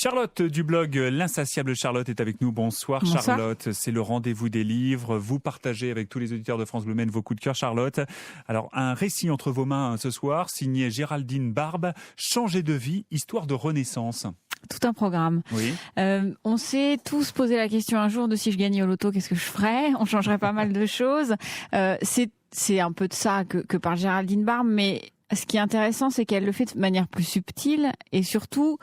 Charlotte du blog L'Insatiable Charlotte est avec nous. Bonsoir, Bonsoir. Charlotte, c'est le rendez-vous des livres. Vous partagez avec tous les auditeurs de France Bleu Maine vos coups de cœur, Charlotte. Alors, un récit entre vos mains ce soir, signé Géraldine Barbe, Changer de vie, histoire de renaissance. Tout un programme. Oui. On s'est tous posé la question un jour de si je gagnais au loto, qu'est-ce que je ferais ? On changerait pas mal de choses. C'est un peu de ça que parle Géraldine Barbe, mais ce qui est intéressant, c'est qu'elle le fait de manière plus subtile et surtout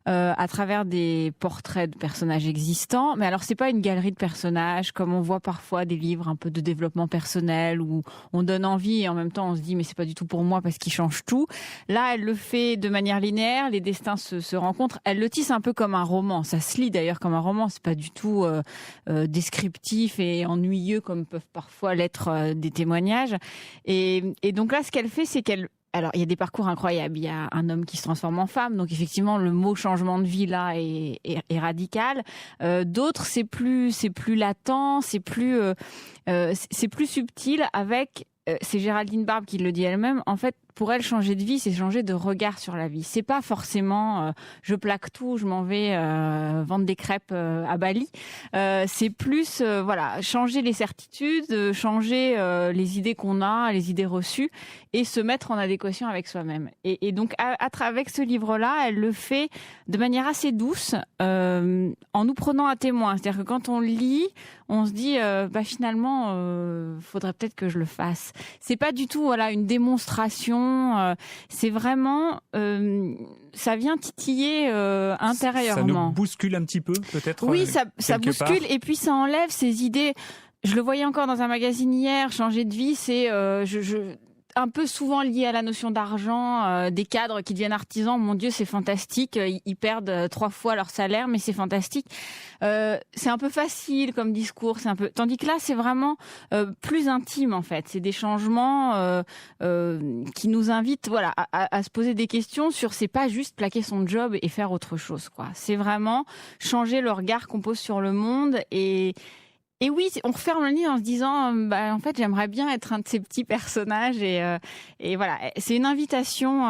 à travers des portraits de personnages existants. Mais alors, c'est pas une galerie de personnages comme on voit parfois des livres un peu de développement personnel où on donne envie et en même temps on se dit mais c'est pas du tout pour moi parce qu'il change tout. Là, elle le fait de manière linéaire, les destins se rencontrent. Elle le tisse un peu comme un roman. Ça se lit d'ailleurs comme un roman. C'est pas du tout descriptif et ennuyeux comme peuvent parfois l'être des témoignages. Et donc là, ce qu'elle fait, c'est alors, il y a des parcours incroyables. Il y a un homme qui se transforme en femme. Donc, effectivement, le mot changement de vie, là, est radical. D'autres, c'est plus latent, c'est plus subtil avec, c'est Géraldine Barbe qui le dit elle-même. En fait, pour elle, changer de vie, c'est changer de regard sur la vie. C'est pas forcément je plaque tout, je m'en vais vendre des crêpes à Bali. C'est plus voilà, changer les certitudes, changer les idées qu'on a, les idées reçues, et se mettre en adéquation avec soi-même. Et donc, avec ce livre-là, elle le fait de manière assez douce, en nous prenant à témoin. C'est-à-dire que quand on lit, on se dit finalement, faudrait peut-être que je le fasse. C'est pas du tout voilà une démonstration. C'est vraiment, ça vient titiller intérieurement. Ça nous bouscule un petit peu, peut-être. Oui, ça bouscule part. Et puis ça enlève ces idées. Je le voyais encore dans un magazine hier. Changer de vie, c'est un peu souvent lié à la notion d'argent, des cadres qui deviennent artisans. Mon Dieu, c'est fantastique. Ils perdent 3 fois leur salaire, mais c'est fantastique. C'est un peu facile comme discours. Tandis que là, c'est vraiment plus intime en fait. C'est des changements qui nous invitent, voilà, à se poser des questions sur. C'est pas juste plaquer son job et faire autre chose, quoi. C'est vraiment changer le regard qu'on pose sur le monde Et oui, on referme le livre en se disant, en fait, j'aimerais bien être un de ces petits personnages. Et voilà, c'est une invitation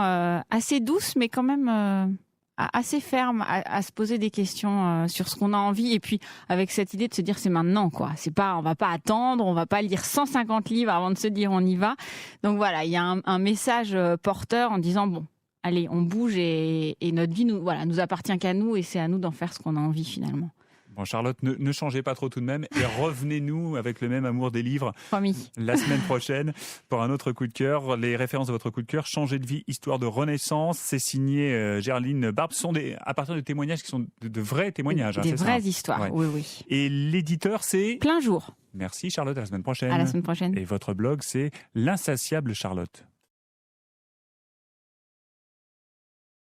assez douce, mais quand même assez ferme à se poser des questions sur ce qu'on a envie. Et puis, avec cette idée de se dire, c'est maintenant, quoi. C'est pas, on va pas attendre, on va pas lire 150 livres avant de se dire, on y va. Donc voilà, il y a un message porteur en disant, bon, allez, on bouge et notre vie nous appartient qu'à nous et c'est à nous d'en faire ce qu'on a envie finalement. Bon, Charlotte, ne changez pas trop tout de même et revenez-nous avec le même amour des livres. Promis. La semaine prochaine pour un autre coup de cœur. Les références de votre coup de cœur, Changer de vie, histoire de renaissance. C'est signé Géraldine Barbe. Ce sont à partir de témoignages qui sont de vrais témoignages. Des vraies histoires, ouais. Oui. Et l'éditeur, c'est Plein Jour. Merci Charlotte, à la semaine prochaine. À la semaine prochaine. Et votre blog, c'est L'Insatiable Charlotte.